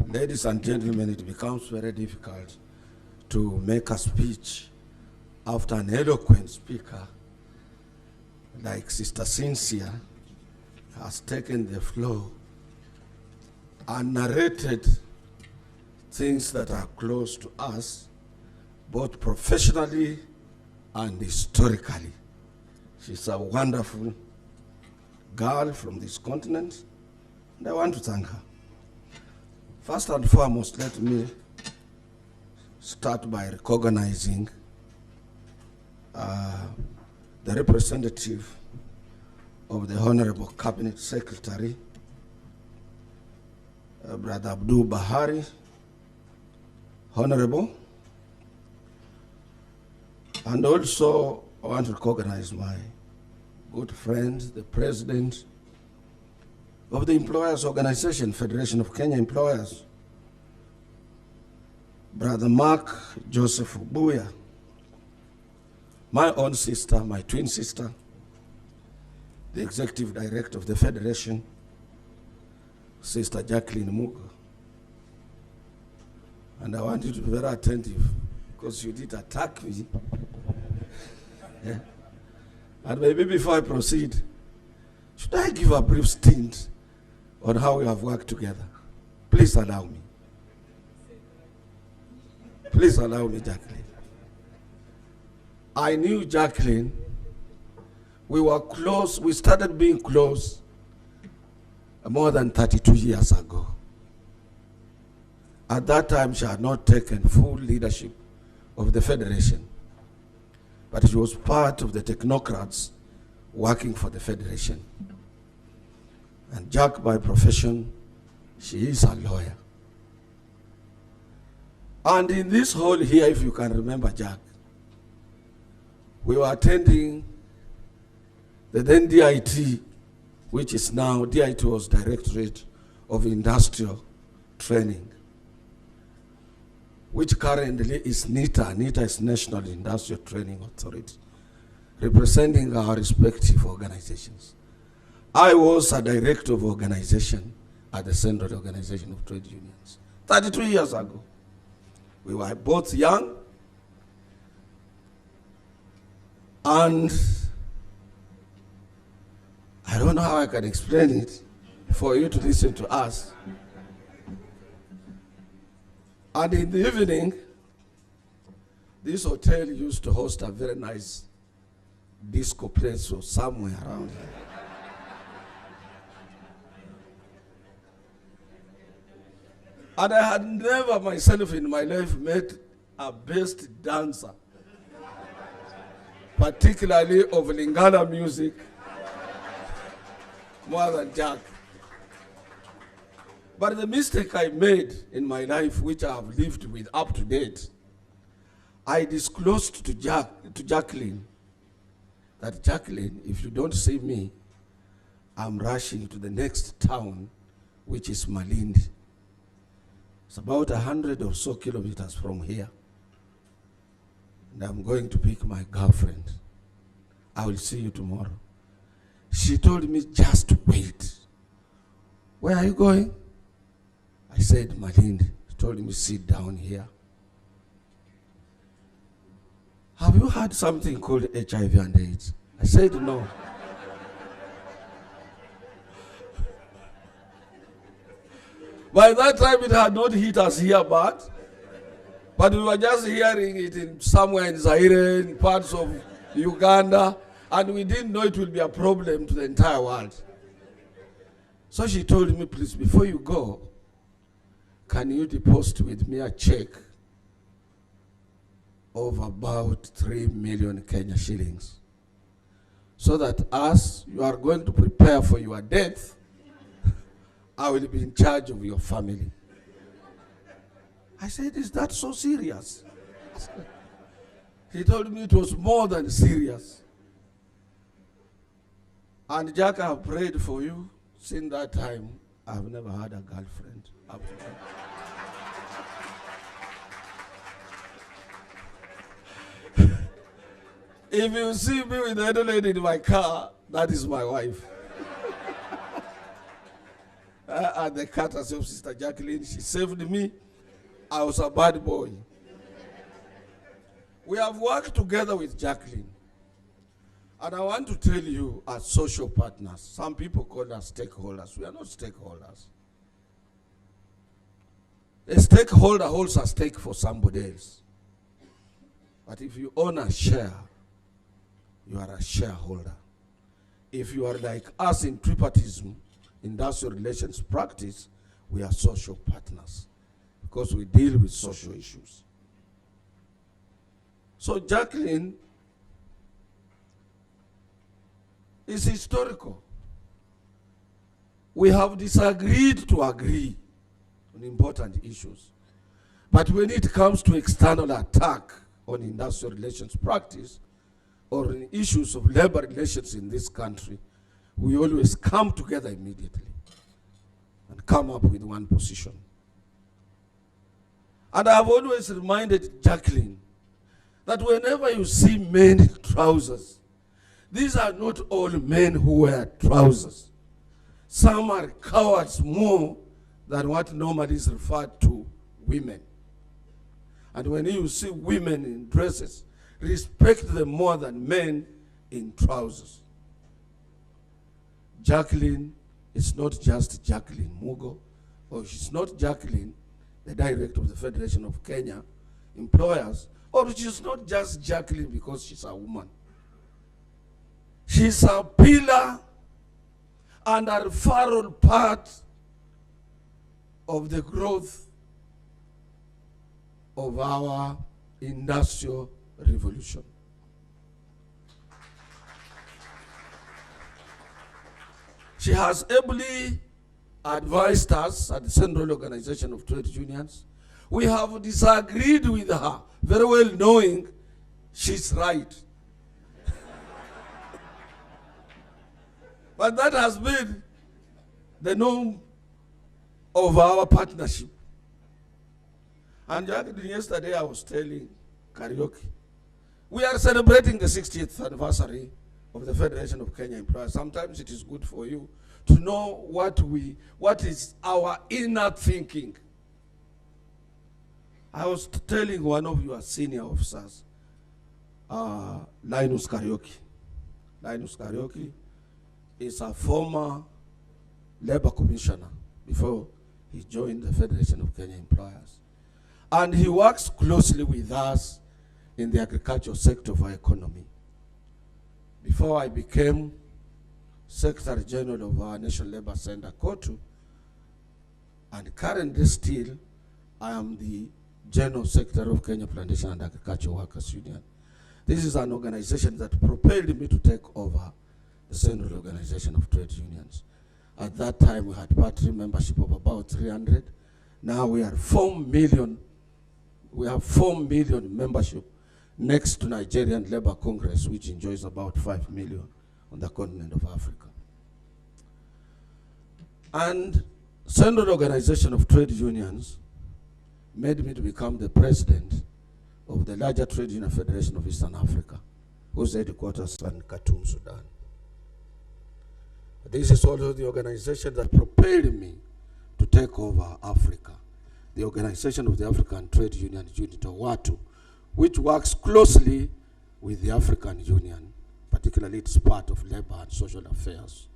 Ladies and gentlemen, it becomes very difficult to make a speech after an eloquent speaker like Sister Cynthia has taken the floor and narrated things that are close to us, both professionally and historically. She's a wonderful girl from this continent, and I want to thank her. First and foremost, let me start by recognizing the representative of the Honorable Cabinet Secretary, Brother Abdul Bahari, Honorable. And also, I want to recognize my good friend, the President of the Employers Organization, Federation of Kenya Employers, Brother Mark Joseph Buya, my own sister, my twin sister, the Executive Director of the Federation, Sister Jacqueline Mugo. And I want you to be very attentive because you did attack me. Yeah. And maybe before I proceed, should I give a brief stint on how we have worked together? Please allow me. Please allow me, Jacqueline. I knew Jacqueline. We were close. We started being close more than 32 years ago. At that time, she had not taken full leadership of the Federation, but she was part of the technocrats working for the Federation. And Jack, by profession, she is a lawyer. And in this hall here, if you can remember Jack, we were attending the then DIT, which is now, DIT was Directorate of Industrial Training, which currently is NITA. NITA is National Industrial Training Authority, representing our respective organizations. I was a director of organization at the Central Organization of Trade Unions 32 years ago. We were both young, and I don't know how I can explain it for you to listen to us. And in the evening, this hotel used to host a very nice disco place or somewhere around here. And I had never myself in my life met a best dancer, particularly of Lingala music, more than Jack. But the mistake I made in my life, which I have lived with up to date, I disclosed to Jacqueline, that Jacqueline, if you don't see me, I'm rushing to the next town, which is Malindi. It's about 100 or so kilometers from here. And I'm going to pick my girlfriend. I will see you tomorrow. She told me, just wait. Where are you going? I said, Malindi. She told me, sit down here. Have you had something called HIV and AIDS? I said, no. By that time, it had not hit us here, but we were just hearing it in somewhere in Zaire, in parts of Uganda, and we didn't know it would be a problem to the entire world. So she told me, please, before you go, can you deposit with me a check of about 3 million Kenya shillings, so that as you are going to prepare for your death, I will be in charge of your family. I said, is that so serious? He told me it was more than serious. And Jack, I have prayed for you. Since that time, I have never had a girlfriend. Up to that. If you see me with Adelaide in my car, that is my wife. At the courtesy of Sister Jacqueline, she saved me. I was a bad boy. We have worked together with Jacqueline. And I want to tell you, as social partners, some people call us stakeholders. We are not stakeholders. A stakeholder holds a stake for somebody else. But if you own a share, you are a shareholder. If you are like us in tripartism, industrial relations practice, we are social partners because we deal with social issues. So Jacqueline is historical. We have disagreed to agree on important issues. But when it comes to external attack on industrial relations practice or in issues of labor relations in this country, we always come together immediately and come up with one position. And I have always reminded Jacqueline that whenever you see men in trousers, these are not all men who wear trousers. Some are cowards more than what normally is referred to women. And when you see women in dresses, respect them more than men in trousers. Jacqueline is not just Jacqueline Mugo, or she's not Jacqueline, the director of the Federation of Kenya Employers, or she's not just Jacqueline because she's a woman. She's a pillar and a referral part of the growth of our industrial revolution. She has ably advised us at the Central Organization of Trade Unions. We have disagreed with her, very well knowing she's right. But that has been the norm of our partnership. And yesterday I was telling Karaoke, we are celebrating the 60th anniversary of the Federation of Kenya Employers. Sometimes it is good for you to know what is our inner thinking. I was telling one of your senior officers, Linus Karaoke. Linus Karaoke is a former labor commissioner before he joined the Federation of Kenya Employers. And he works closely with us in the agricultural sector of our economy. Before I became Secretary General of our National Labor Center, KOTU, and currently still, I am the General Secretary of Kenya Plantation and Agricultural Workers Union. This is an organization that propelled me to take over the Central Organization of Trade Unions. At that time, we had party membership of about 300. Now we are 4 million. We have 4 million membership next to Nigerian Labor Congress, which enjoys about 5 million on the continent of Africa. And Central Organization of Trade Unions made me to become the president of the larger Trade Union Federation of Eastern Africa, whose headquarters are in Khartoum, Sudan. This is also the organization that propelled me to take over Africa, the Organization of the African Trade Union Unit, or WATU, which works closely with the African Union, particularly its part of labor and social affairs,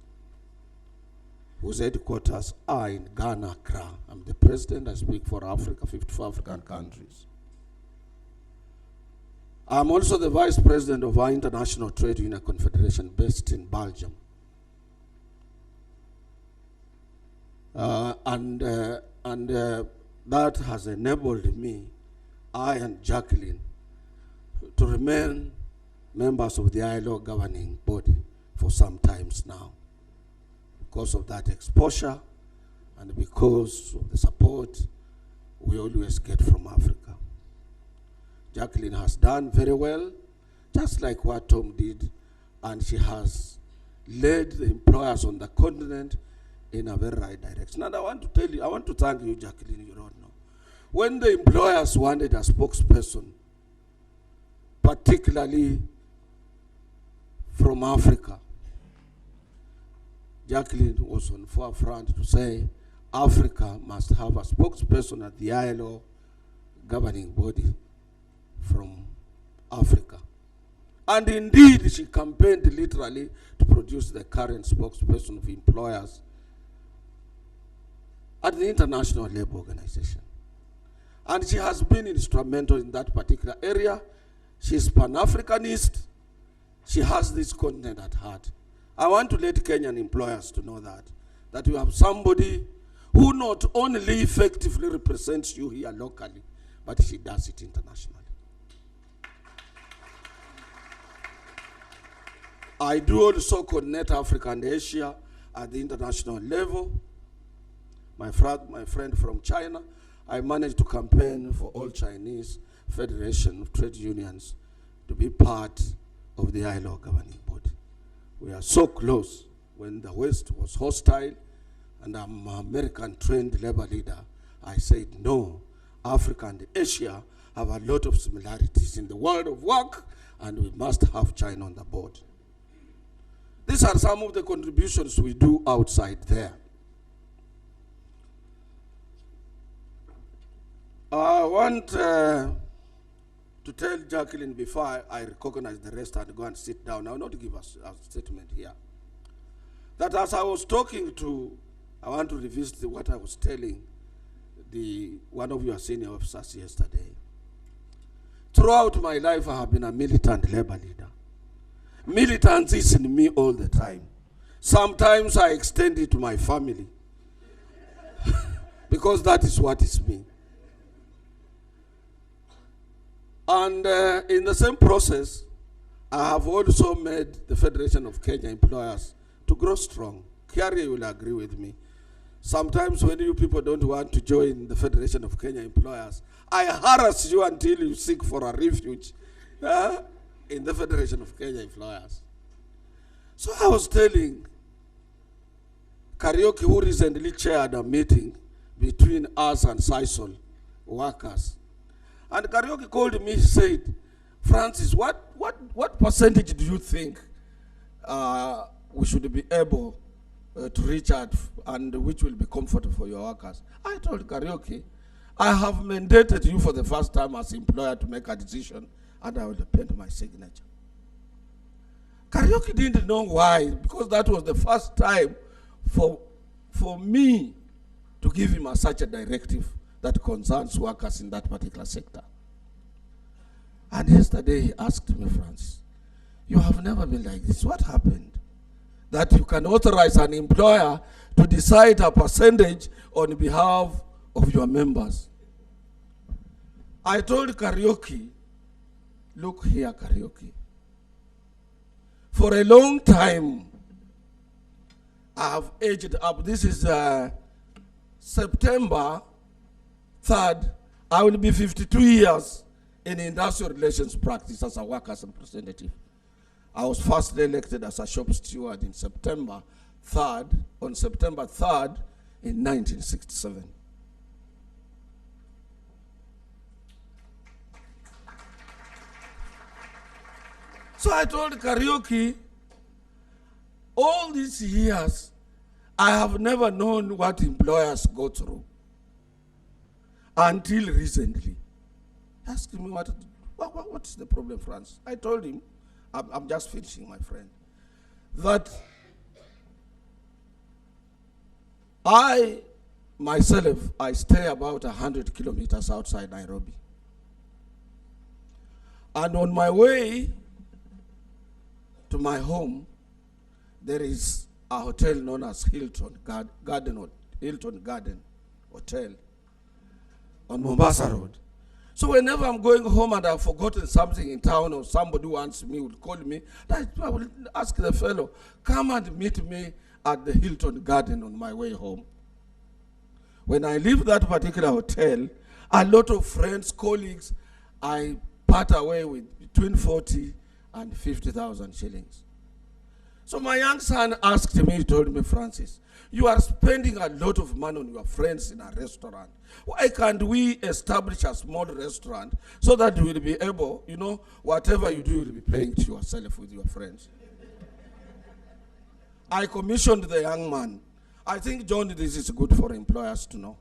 whose headquarters are in Ghana, Accra. I'm the president, I speak for Africa, 54 African countries. I'm also the vice president of our International Trade Union Confederation based in Belgium. That has enabled me, I and Jacqueline, to remain members of the ILO governing body for some times now. Because of that exposure and because of the support we always get from Africa. Jacqueline has done very well, just like what Tom did, and she has led the employers on the continent in a very right direction. And I want to tell you, I want to thank you, Jacqueline, you don't know. When the employers wanted a spokesperson, particularly from Africa, Jacqueline was on forefront to say, Africa must have a spokesperson at the ILO governing body from Africa. And indeed, she campaigned literally to produce the current spokesperson of employers at the International Labour Organization. And she has been instrumental in that particular area. She's Pan-Africanist. She has this continent at heart. I want to let Kenyan employers to know that you have somebody who not only effectively represents you here locally, but she does it internationally. I do also coordinate Africa and Asia at the international level. My friend from China, I managed to campaign for all Chinese Federation of Trade Unions to be part of the ILO governing body. We are so close. When the West was hostile and I'm an American trained labor leader, I said, no, Africa and Asia have a lot of similarities in the world of work, and we must have China on the board. These are some of the contributions we do outside there. I want to tell Jacqueline before I recognize the rest and go and sit down. I will not give us a statement here. That as I was talking to, I want to revisit what I was telling one of your senior officers yesterday. Throughout my life, I have been a militant labor leader. Militance is in me all the time. Sometimes I extend it to my family because that is what is me. And in the same process, I have also made the Federation of Kenya Employers to grow strong. Kiari will agree with me. Sometimes when you people don't want to join the Federation of Kenya Employers, I harass you until you seek for a refuge in the Federation of Kenya Employers. So I was telling Karaoke, who recently chaired a meeting between us and Sisal workers. And Karaoke called me, he said, Francis, what percentage do you think we should be able to reach out and which will be comfortable for your workers? I told Karaoke, I have mandated you for the first time as employer to make a decision, and I will append my signature. Karaoke didn't know why, because that was the first time for me to give him such a directive that concerns workers in that particular sector. And yesterday he asked me, Francis, you have never been like this. What happened? That you can authorize an employer to decide a percentage on behalf of your members. I told Karaoke, look here, Karaoke. For a long time, I have aged up. This is September 3rd. I will be 52 years in industrial relations practice as a workers' representative. I was first elected as a shop steward in September 3rd, on September 3rd in 1967. So I told Karaoke, all these years, I have never known what employers go through until recently. He asked me, what is the problem, Francis? I told him, I'm just finishing, my friend, that I stay about 100 kilometers outside Nairobi. And on my way to my home, there is a hotel known as Hilton Garden Hotel on Mombasa Road. So whenever I'm going home and I've forgotten something in town or somebody wants me, will call me, I will ask the fellow, come and meet me at the Hilton Garden on my way home. When I leave that particular hotel, a lot of friends, colleagues, I part away with between 40 and 50,000 shillings. So my young son asked me, he told me, Francis, you are spending a lot of money on your friends in a restaurant. Why can't we establish a small restaurant so that you will be able, whatever you do, you will be paying to yourself with your friends? I commissioned the young man. I think, John, this is good for employers to know.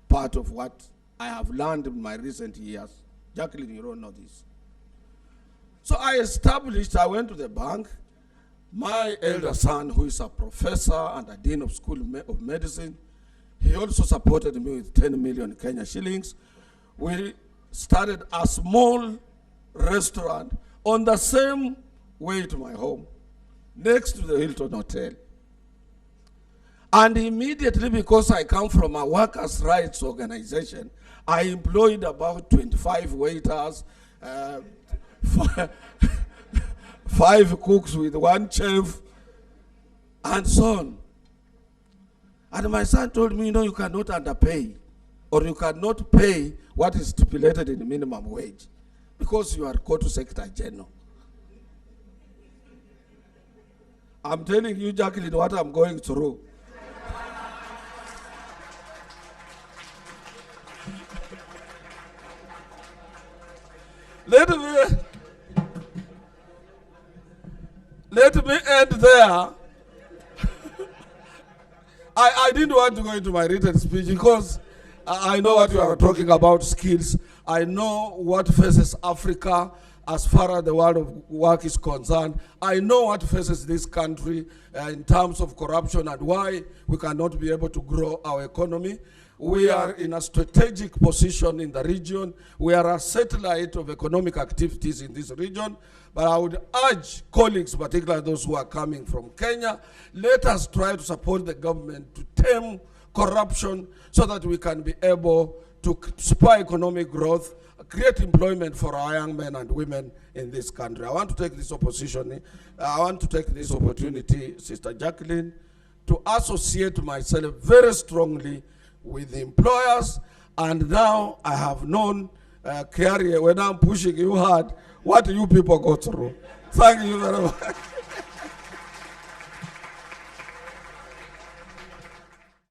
Part of what I have learned in my recent years. Jacqueline, you don't know this. So I went to the bank. My elder son, who is a professor and a dean of school of medicine, he also supported me with 10 million Kenya shillings. We started a small restaurant on the same way to my home, next to the Hilton Hotel. And immediately, because I come from a workers' rights organization, I employed about 25 waiters, 5 cooks with 1 chef, and so on. And my son told me, you cannot underpay, or you cannot pay what is stipulated in the minimum wage, because you are Kotu Secretary General. I'm telling you, Jacqueline, what I'm going through. Let me end there. I didn't want to go into my written speech because I know what you are talking about, skills. I know what faces Africa as far as the world of work is concerned. I know what faces this country in terms of corruption and why we cannot be able to grow our economy. We are in a strategic position in the region. We are a satellite of economic activities in this region. But I would urge colleagues, particularly those who are coming from Kenya, let us try to support the government to tame corruption so that we can be able to spur economic growth, create employment for our young men and women in this country. I want to take this opportunity, Sister Jacqueline, to associate myself very strongly with the employers, and now I have known, Kiari, when I'm pushing you hard, what you people go through. Thank you very much.